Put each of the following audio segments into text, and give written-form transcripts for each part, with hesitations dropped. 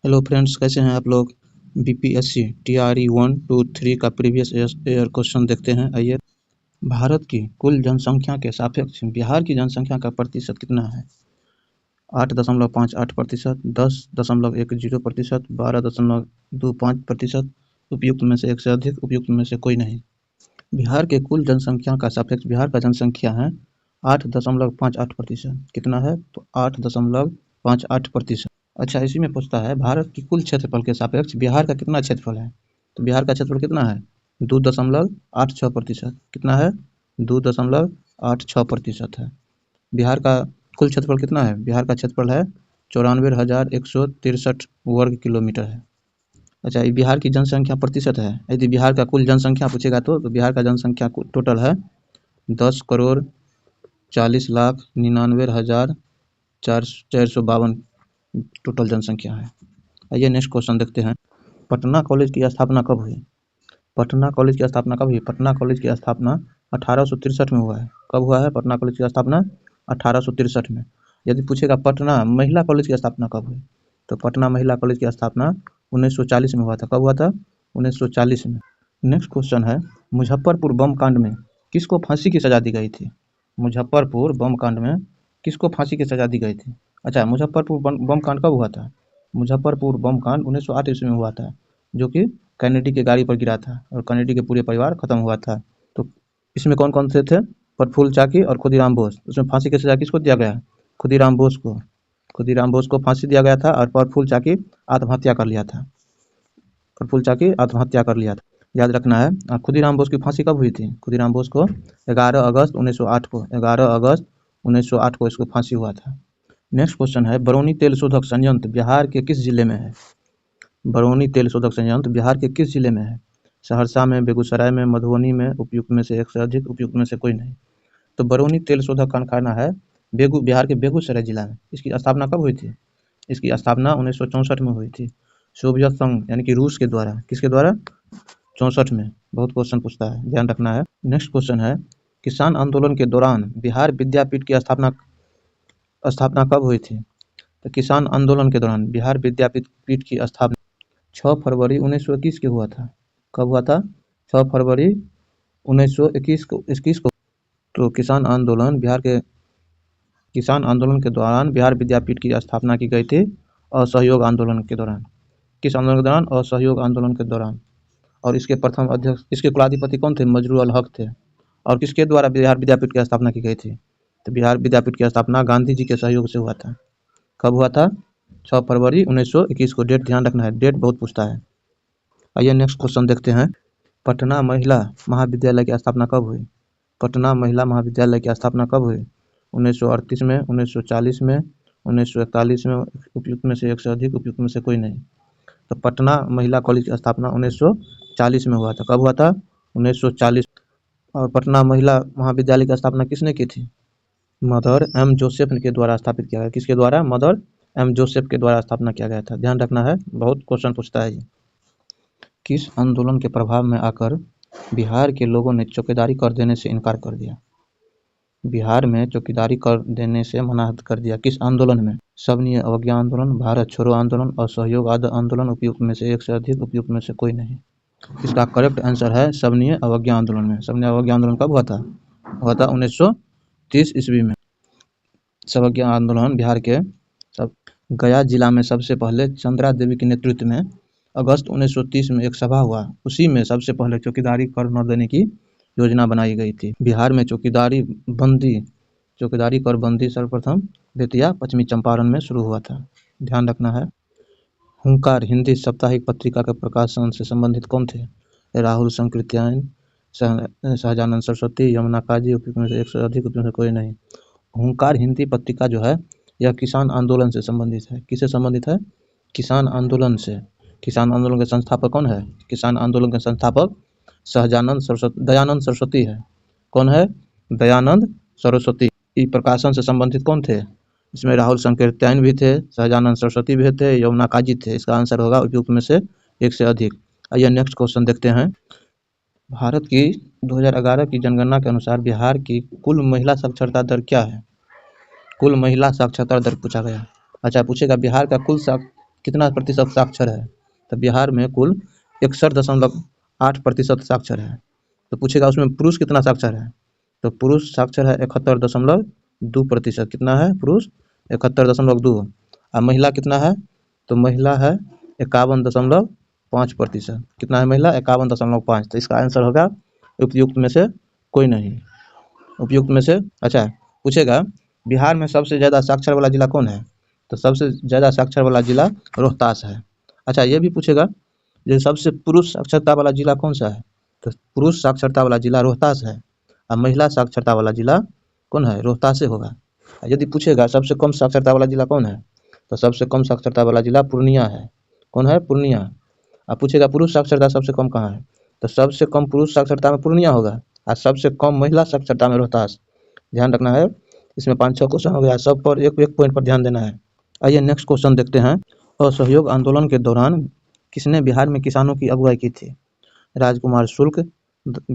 Hello friends, कैसे हैं आप लोग। बीपीएससी टीआरई 1, 2, 3 का प्रीवियस ईयर क्वेश्चन देखते हैं। आइए। भारत की कुल जनसंख्या के सापेक्ष बिहार की जनसंख्या का प्रतिशत कितना है? 8.58%, 10.10%, 12.25%, उपयुक्त में से एक से अधिक, उपयुक्त में से कोई नहीं। बिहार के कुल जनसंख्या का सापेक्ष बिहार का जनसंख्या है 8.58%। कितना है? तो 8.58%। अच्छा, इसी में पूछता है भारत की कुल क्षेत्रफल के सापेक्ष बिहार का कितना क्षेत्रफल है। तो बिहार का क्षेत्रफल कितना है? 2.86%। कितना है? 2.86% है। बिहार का कुल क्षेत्रफल कितना है? बिहार का क्षेत्रफल है 94,163 वर्ग किलोमीटर है। अच्छा, ये बिहार की जनसंख्या प्रतिशत है। यदि बिहार का कुल जनसंख्या पूछेगा तो बिहार का जनसंख्या टोटल है 10,40,99,452 टोटल जनसंख्या है। आइए नेक्स्ट क्वेश्चन देखते हैं। पटना कॉलेज की स्थापना कब हुई? पटना कॉलेज की स्थापना कब हुई? पटना कॉलेज की स्थापना 1863 में हुआ है। कब हुआ है पटना कॉलेज की स्थापना? 1863 में। यदि पूछेगा पटना महिला कॉलेज की स्थापना कब हुई, तो पटना महिला कॉलेज की स्थापना 1940 में हुआ था। कब हुआ था? 1940 में। नेक्स्ट क्वेश्चन है, मुजफ्फरपुर बम कांड में किसको फांसी की सजा दी गई थी? मुजफ्फरपुर बम कांड में किसको फांसी की सजा दी गई थी? अच्छा, मुजफ्फरपुर बम कांड कब हुआ था? मुजफ्फरपुर बम कांड 1908 ईस्वी में हुआ था, जो कि कैनेडी की गाड़ी पर गिरा था और कैनेडी के पूरे परिवार खत्म हुआ था। तो इसमें कौन कौन से थे? प्रफुल्ल चाकी और खुदीराम बोस। उसमें फांसी की सजा किसको दिया गया? खुदीराम बोस को। खुदीराम बोस को फांसी दिया गया था और प्रफुल्ल चाकी आत्महत्या कर लिया था। प्रफुल्ल चाकी आत्महत्या कर लिया था, याद रखना है। और खुदीराम बोस की फांसी कब हुई थी? खुदीराम बोस को 11 अगस्त 1908 को 11 अगस्त 1908 को इसको फांसी हुआ था। नेक्स्ट क्वेश्चन है, बरौनी तेल शोधक संयंत्र बिहार के किस जिले में है? बरौनी तेल शोधक संयंत्र बिहार के किस जिले में है? सहरसा में, बेगूसराय में, मधुबनी में, उपयुक्त में से एक से अधिक, उपयुक्त में से कोई नहीं। तो बरौनी तेल शोधक कारखाना है बिहार के बेगूसराय जिला में। इसकी स्थापना कब हुई थी? इसकी स्थापना 1964 में हुई थी, सोवियत संघ यानी कि रूस के द्वारा। किसके द्वारा? 64 में। बहुत क्वेश्चन पूछता है, ध्यान रखना है। नेक्स्ट क्वेश्चन है, किसान आंदोलन के दौरान बिहार विद्यापीठ की स्थापना कब हुई थी? तो किसान आंदोलन के दौरान बिहार विद्यापीठ की स्थापना 6 फरवरी 1921 को हुआ था। कब हुआ था? 6 फरवरी 1921 को। तो किसान आंदोलन के दौरान बिहार विद्यापीठ की स्थापना की गई थी। असहयोग आंदोलन के दौरान। किस आंदोलन के दौरान? असहयोग आंदोलन के दौरान। और इसके प्रथम अध्यक्ष, इसके कुलाधिपति कौन थे? मजरू अल हक थे। और किसके द्वारा बिहार विद्यापीठ की स्थापना की गई थी? तो बिहार विद्यापीठ की स्थापना गांधी जी के सहयोग से हुआ था। कब हुआ था? 6 फरवरी 1921 को। डेट ध्यान रखना है, डेट बहुत पूछता है। आइए नेक्स्ट क्वेश्चन देखते हैं। पटना महिला महाविद्यालय की स्थापना कब हुई? पटना महिला महाविद्यालय की स्थापना कब हुई? 1938 में, 1940 में, 1941 में, उपयुक्त में से एक से अधिक, उपयुक्त में से कोई नहीं। तो पटना महिला कॉलेज की स्थापना 1940 में हुआ था। कब हुआ था? 1940। और पटना महिला महाविद्यालय की स्थापना किसने की थी? मदर एम जोसेफ के द्वारा स्थापित किया गया। किसके द्वारा? मदर एम जोसेफ के द्वारा स्थापना किया गया था। ध्यान रखना है, बहुत क्वेश्चन पूछता है ये। किस आंदोलन के प्रभाव में आकर बिहार के लोगों ने चौकीदारी कर देने से इनकार कर दिया? बिहार में चौकीदारी कर देने से मना कर दिया। किस आंदोलन में? सबनीय अवज्ञा आंदोलन, भारत छोड़ो आंदोलन, असहयोग आंदोलन, उपयुक्त में से एक से अधिक, उपयुक्त में से कोई नहीं। इसका करेक्ट आंसर है सबनीय अवज्ञा आंदोलन में। सबनीय अवज्ञा आंदोलन कब हुआ था? हुआ था 1930 ईस्वी में। अवज्ञा आंदोलन बिहार के गया जिला में सबसे पहले चंद्रा देवी के नेतृत्व में अगस्त 1930 में एक सभा हुआ। उसी में सबसे पहले चौकीदारी कर न देने की योजना बनाई गई थी। बिहार में चौकीदारी कर बंदी सर्वप्रथम बेतिया पश्चिमी चंपारण में शुरू हुआ था। ध्यान रखना है। हुंकार हिंदी साप्ताहिक पत्रिका के प्रकाशन से संबंधित कौन थे? राहुल संकृत्यायन, सहजानंद सरस्वती, यमुना काजी, उपयुक्त में से एक से अधिक, उपयुक्त में से कोई नहीं। हुंकार हिंदी पत्रिका जो है यह किसान आंदोलन से संबंधित है। किससे संबंधित है? किसान आंदोलन से। किसान आंदोलन के संस्थापक कौन है? किसान आंदोलन के संस्थापक दयानंद सरस्वती है। कौन है? दयानंद सरस्वती। इस प्रकाशन से संबंधित कौन थे? इसमें राहुल संकृत्यायन भी थे, सहजानंद सरस्वती भी थे, यमुना काजी थे। इसका आंसर होगा उपयुक्त में से एक से अधिक। आइए नेक्स्ट क्वेश्चन देखते हैं। भारत की 2011 की जनगणना के अनुसार बिहार की कुल महिला साक्षरता दर क्या है? कुल महिला साक्षरता दर पूछा गया। अच्छा, पूछेगा बिहार का कितना प्रतिशत साक्षर है? तो बिहार में कुल 61.8% साक्षर है। तो पूछेगा उसमें पुरुष कितना साक्षर है? तो पुरुष साक्षर है 71.2%। कितना है पुरुष? 71.2। और महिला कितना है? तो महिला है 51.5%। कितना है महिला? 51.5। तो इसका आंसर होगा उपयुक्त में से कोई नहीं। उपयुक्त में से अच्छा पूछेगा बिहार में सबसे ज़्यादा साक्षर वाला जिला कौन है? तो सबसे ज़्यादा साक्षर वाला जिला रोहतास है। अच्छा ये भी पूछेगा जो सबसे पुरुष साक्षरता वाला जिला कौन सा है? तो पुरुष साक्षरता वाला जिला रोहतास है और महिला साक्षरता वाला जिला कौन है? रोहतास से होगा। यदि पूछेगा सबसे कम साक्षरता वाला जिला कौन है? तो सबसे कम साक्षरता वाला जिला पूर्णिया है। कौन है? पूर्णिया। अब पूछेगा पुरुष साक्षरता सबसे कम कहाँ है? तो सबसे कम पुरुष साक्षरता में पूर्णिया होगा और सबसे कम महिला साक्षरता में रोहतास। ध्यान रखना है। इसमें 5-6 क्वेश्चन हो गया, सब पर एक एक पॉइंट पर ध्यान देना है। आइए नेक्स्ट क्वेश्चन देखते हैं। असहयोग आंदोलन के दौरान किसने बिहार में किसानों की अगुवाई की थी? राजकुमार शुक्ल,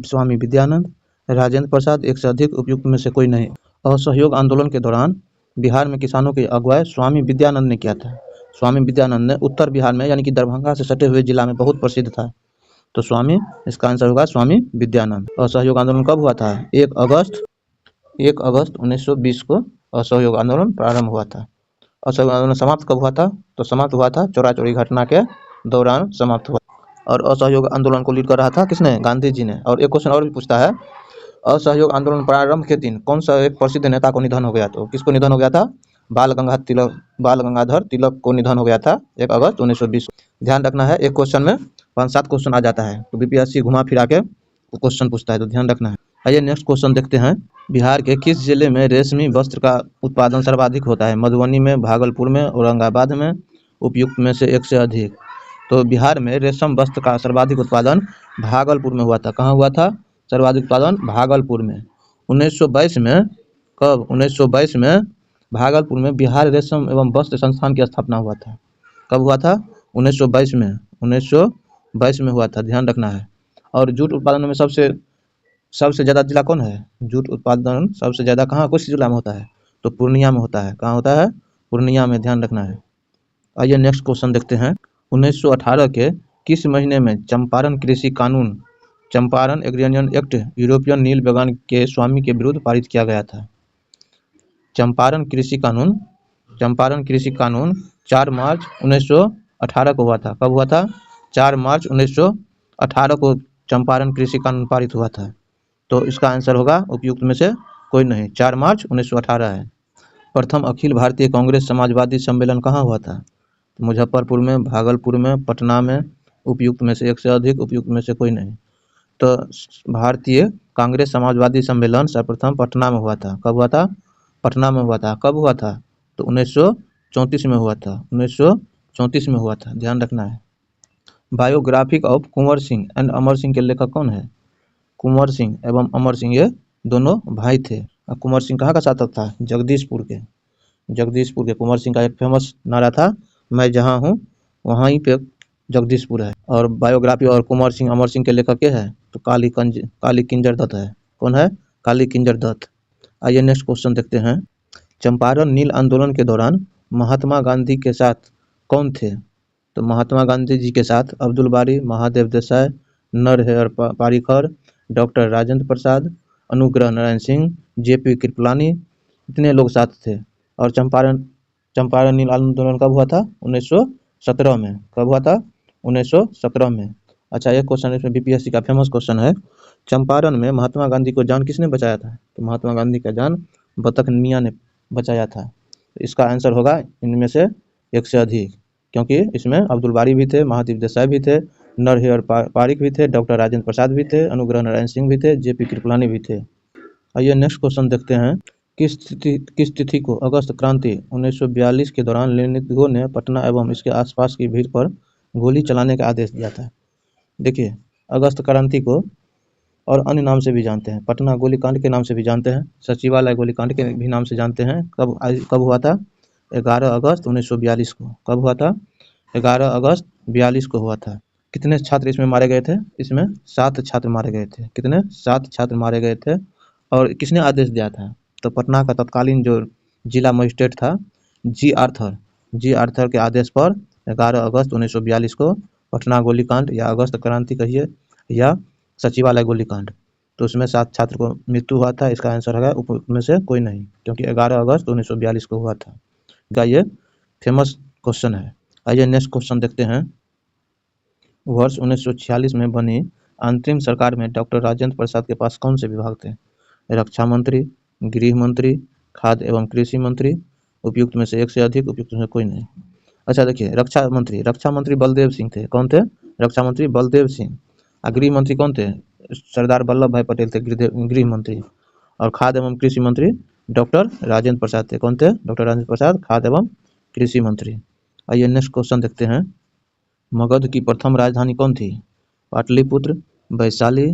स्वामी विद्यानंद, राजेंद्र प्रसाद, एक से अधिक, उपयुक्त में से कोई नहीं। असहयोग आंदोलन के दौरान बिहार में किसानों की अगुवाई स्वामी विद्यानंद ने किया था। स्वामी विद्यानंद ने उत्तर बिहार में यानी कि दरभंगा से सटे हुए जिला में बहुत प्रसिद्ध था। तो स्वामी, इसका आंसर होगा स्वामी विद्यानंद। असहयोग आंदोलन कब हुआ था? 1 अगस्त 1920 को असहयोग आंदोलन प्रारंभ हुआ था। असहयोग आंदोलन समाप्त कब हुआ था? तो समाप्त हुआ था चौरा चौरी घटना के दौरान समाप्त हुआ। और असहयोग आंदोलन को लीड कर रहा था किसने? गांधी जी ने। और एक क्वेश्चन और भी पूछता है, असहयोग आंदोलन प्रारंभ के दिन कौन सा एक प्रसिद्ध नेता को निधन हो गया? तो किसको निधन हो गया था? बाल गंगाधर तिलक को निधन हो गया था 1 अगस्त 1920। ध्यान रखना है, एक क्वेश्चन में 5-7 क्वेश्चन आ जाता है, तो बीपीएससी घुमा फिरा के क्वेश्चन पूछता है, तो ध्यान रखना है। आइए नेक्स्ट क्वेश्चन देखते हैं। बिहार के किस जिले में रेशमी वस्त्र का उत्पादन सर्वाधिक होता है? मधुबनी में, भागलपुर में, औरंगाबाद में, उपयुक्त में से एक से अधिक। तो बिहार में रेशम वस्त्र का सर्वाधिक उत्पादन भागलपुर में हुआ था। कहाँ हुआ था सर्वाधिक उत्पादन? भागलपुर में। 1922 में, कब? 1922 में भागलपुर में बिहार रेशम एवं वस्त्र संस्थान की स्थापना हुआ था। कब हुआ था? 1922 में। 1922 में हुआ था, ध्यान रखना है। और जूट उत्पादन में सबसे ज़्यादा जिला कौन है? जूट उत्पादन सबसे ज़्यादा कहाँ, किस जिला में होता है? तो पूर्णिया में होता है। कहाँ होता है? पूर्णिया में, ध्यान रखना है। आइए नेक्स्ट क्वेश्चन देखते हैं। 1918 के किस महीने में चंपारण कृषि कानून, चंपारण एग्रीरियन एक्ट, यूरोपियन नील बगान के स्वामी के विरुद्ध पारित किया गया था? चंपारण कृषि कानून 4 मार्च 1918 को हुआ था। कब हुआ था? 4 मार्च 1918 को चंपारण कृषि कानून पारित हुआ था। तो इसका आंसर होगा उपयुक्त में से कोई नहीं, 4 मार्च 1918 है। प्रथम अखिल भारतीय कांग्रेस समाजवादी सम्मेलन कहाँ हुआ था? मुजफ्फरपुर में, भागलपुर में, पटना में, उपयुक्त में से एक से अधिक, उपयुक्त में से कोई नहीं। तो भारतीय कांग्रेस समाजवादी सम्मेलन सर्वप्रथम पटना में हुआ था। कब हुआ था? पटना में हुआ था। कब हुआ था? तो 1934 में हुआ था। 1934 में हुआ था, ध्यान रखना है। Biographic of Kunwar Singh and Amar Singh के लेखक कौन है? कुंवर सिंह एवं अमर सिंह ये दोनों भाई थे। कुंवर सिंह कहाँ का शासक था? जगदीशपुर के। कुंवर सिंह का एक फेमस नारा था, मैं जहाँ हूँ वहीं पे जगदीशपुर है। और बायोग्राफी और कुंवर सिंह अमर सिंह के लेखक के है? तो काली किंजर दत्त है। कौन है? काली किंजर दत्त। आइए नेक्स्ट क्वेश्चन देखते हैं। चंपारण नील आंदोलन के दौरान महात्मा गांधी के साथ कौन थे? तो महात्मा गांधी जी के साथ अब्दुल बारी, महादेव देसाई, नरहर पारिकर, डॉक्टर राजेंद्र प्रसाद, अनुग्रह नारायण सिंह, जेपी कृपलानी, इतने लोग साथ थे। और चंपारण नील आंदोलन कब हुआ था? 1917 में। कब हुआ था? 1917 में। अच्छा एक क्वेश्चन इसमें बीपीएससी का फेमस क्वेश्चन है, चंपारण में महात्मा गांधी को जान किसने बचाया था? तो महात्मा गांधी का जान बतख मियाँ ने बचाया था। इसका आंसर होगा इनमें से एक से अधिक, क्योंकि इसमें अब्दुल बारी भी थे, महादेव देसाई भी थे, नरहर पारिक भी थे, डॉक्टर राजेंद्र प्रसाद भी थे, अनुग्रह नारायण सिंह भी थे, जेपी कृपलानी भी थे। आइए नेक्स्ट क्वेश्चन देखते हैं। किस तिथि को अगस्त क्रांति 1942 के दौरान लेनिनग्राद ने पटना एवं इसके आसपास की भीड़ पर गोली चलाने का आदेश दिया था? देखिए अगस्त क्रांति को और अन्य नाम से भी जानते हैं, पटना गोलीकांड के नाम से भी जानते हैं, सचिवालय गोलीकांड के भी नाम से जानते हैं। कब हुआ था? 11 अगस्त 1942 को। कब हुआ था? 11 अगस्त 42 को हुआ था। कितने छात्र इसमें मारे गए थे? इसमें 7 छात्र मारे गए थे। कितने? 7 छात्र मारे गए थे। और किसने आदेश दिया था? तो पटना का तत्कालीन जो जिला मजिस्ट्रेट था जी आर्थर के आदेश पर 11 अगस्त 1942 को पटना गोलीकांड या अगस्त क्रांति कहिए या सचिवालय गोलीकांड, तो उसमें 7 छात्र को मृत्यु हुआ था। इसका आंसर है में से कोई नहीं, क्योंकि 11 अगस्त 1942 को हुआ था। का ये फेमस क्वेश्चन है। आइए नेक्स्ट क्वेश्चन देखते हैं। वर्ष 1946 में बनी अंतरिम सरकार में डॉक्टर राजेंद्र प्रसाद के पास कौन से विभाग थे? रक्षा मंत्री, गृह मंत्री, खाद्य एवं कृषि मंत्री, उपयुक्त में से एक से अधिक, उपयुक्त में से कोई नहीं। अच्छा देखिए, रक्षा मंत्री बलदेव सिंह थे। कौन थे? रक्षा मंत्री बलदेव सिंह। और गृह मंत्री कौन थे? सरदार वल्लभ भाई पटेल थे गृह मंत्री। और खाद्य एवं कृषि मंत्री डॉक्टर राजेंद्र प्रसाद थे। कौन थे? डॉक्टर राजेंद्र प्रसाद, खाद्य एवं कृषि मंत्री। आइए नेक्स्ट क्वेश्चन देखते हैं। मगध की प्रथम राजधानी कौन थी? पाटलिपुत्र, वैशाली,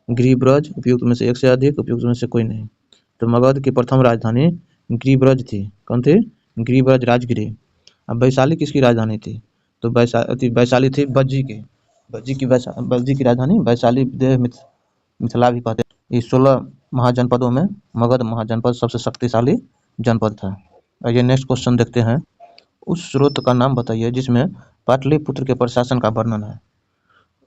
गिरिब्रज, उपयुक्त में से एक से अधिक, उपयुक्त में से कोई नहीं। तो मगध की प्रथम राजधानी गिरिब्रज थी। कौन थी? गिरिब्रज राजगिरी। अब वैशाली किसकी राजधानी थी? तो वैशाली थी बज्जी की। बज्जी की राजधानी वैशाली मिथिला भी कहते हैं। इस 16 महाजनपदों में मगध महाजनपद सबसे शक्तिशाली जनपद था। आइए नेक्स्ट क्वेश्चन देखते हैं। उस स्रोत का नाम बताइए जिसमें पाटलिपुत्र के प्रशासन का वर्णन है।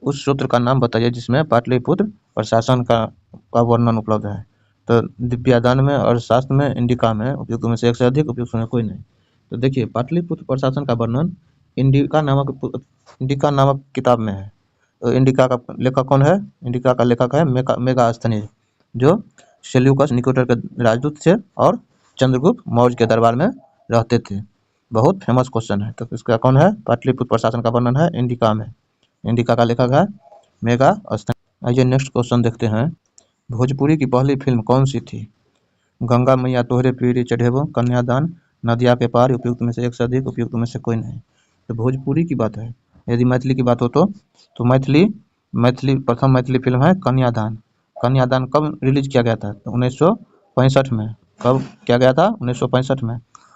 उस स्रोत का नाम बताइए जिसमें पाटलिपुत्र प्रशासन का वर्णन उपलब्ध है। तो दिव्यादान में, अर्थशास्त्र में, इंडिका में, उपयुक्त में से एक से अधिक, उपयुक्त में कोई नहीं। तो देखिए, पाटलिपुत्र प्रशासन का वर्णन इंडिका नामक किताब में है। तो इंडिका का लेखक कौन है? इंडिका का लेखक है मेगास्थनीज, जो सेल्यूकस निकेटर के राजदूत थे और चंद्रगुप्त मौर्य के दरबार में रहते थे। बहुत फेमस क्वेश्चन है। तो इसका कौन है? पाटलिपुत्र प्रशासन का वर्णन है इंडिका में। इंडिका का लेखक है मेगास्थनीज। आइए नेक्स्ट क्वेश्चन देखते हैं। भोजपुरी की पहली फिल्म कौन सी थी? गंगा मैया तोहरे पीरी चढ़ेबो, कन्यादान, नदिया के पार, उपयुक्त में से एक से अधिक, उपयुक्त में से कोई नहीं। तो भोजपुरी की बात है। यदि मैथिली की बात हो तो मैथिली प्रथम मैथिली फिल्म है कन्यादान। कन्यादान कब रिलीज किया गया था? तो 1965 में। कब किया गया था? 1965 में।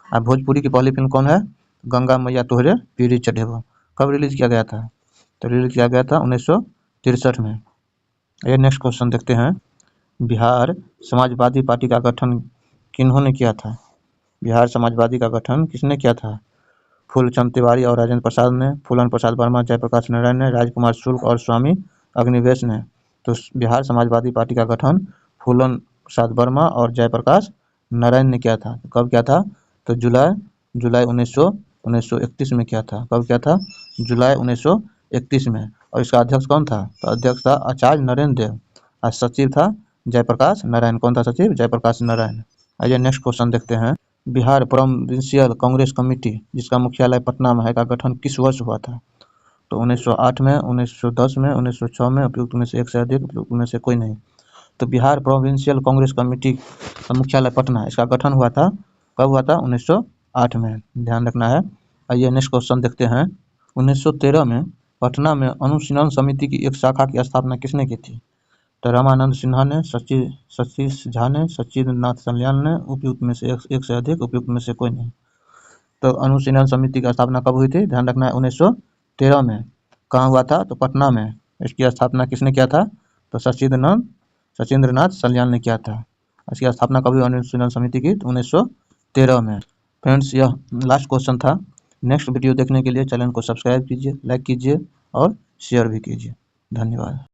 और भोजपुरी की पहली फिल्म कौन है? गंगा मैया तोहरे पीरी चढ़ेबो। कब रिलीज किया गया था? तो रिलीज किया गया था 1963 में। ये नेक्स्ट क्वेश्चन देखते हैं। बिहार समाजवादी पार्टी का गठन किन्होंने किया था? बिहार समाजवादी का गठन किसने किया था? फूलचंद तिवारी और राजेंद्र प्रसाद ने, फूलन प्रसाद वर्मा, जयप्रकाश नारायण ने, राजकुमार शुक्ल और स्वामी अग्निवेश ने। तो बिहार समाजवादी पार्टी का गठन फूलन प्रसाद वर्मा और जयप्रकाश नारायण ने किया था। तो कब किया था? तो जुलाई 1931 में किया था। कब किया था? जुलाई 1931 में। और इसका अध्यक्ष कौन था? तो अध्यक्ष था आचार्य नरेंद्र देव और सचिव था जयप्रकाश नारायण। कौन था सचिव? जयप्रकाश नारायण। आइए नेक्स्ट क्वेश्चन देखते हैं। बिहार प्रोविंशियल कांग्रेस कमेटी, जिसका मुख्यालय पटना में है, का गठन किस वर्ष हुआ था? तो 1908 में, 1910 में, 1906 में, उपयुक्त में से एक से अधिक, उपयुक्त में से कोई नहीं। तो बिहार प्रोविंशियल कांग्रेस कमेटी का मुख्यालय पटना है। इसका गठन हुआ था कब हुआ था? 1908 में। ध्यान रखना है। आइए नेक्स्ट क्वेश्चन देखते हैं। 1913 में पटना में अनुशीलन समिति की एक शाखा की स्थापना किसने की थी? तो रामानंद सिन्हा ने, सतीश झा ने, सचिंद्रनाथ सल्यान ने, उपयुक्त में से एक से अधिक, उपयुक्त में से कोई नहीं। तो अनुशीलन समिति की स्थापना कब हुई थी? ध्यान रखना है 1913 में। कहाँ हुआ था? तो पटना में। इसकी स्थापना किसने किया था? तो सचिंद्रनाथ सल्यान ने किया था। इसकी स्थापना कब हुई अनुशीलन समिति की? तो 1913 में। फ्रेंड्स, यह लास्ट क्वेश्चन था। नेक्स्ट वीडियो देखने के लिए चैनल को सब्सक्राइब कीजिए, लाइक कीजिए और शेयर भी कीजिए। धन्यवाद।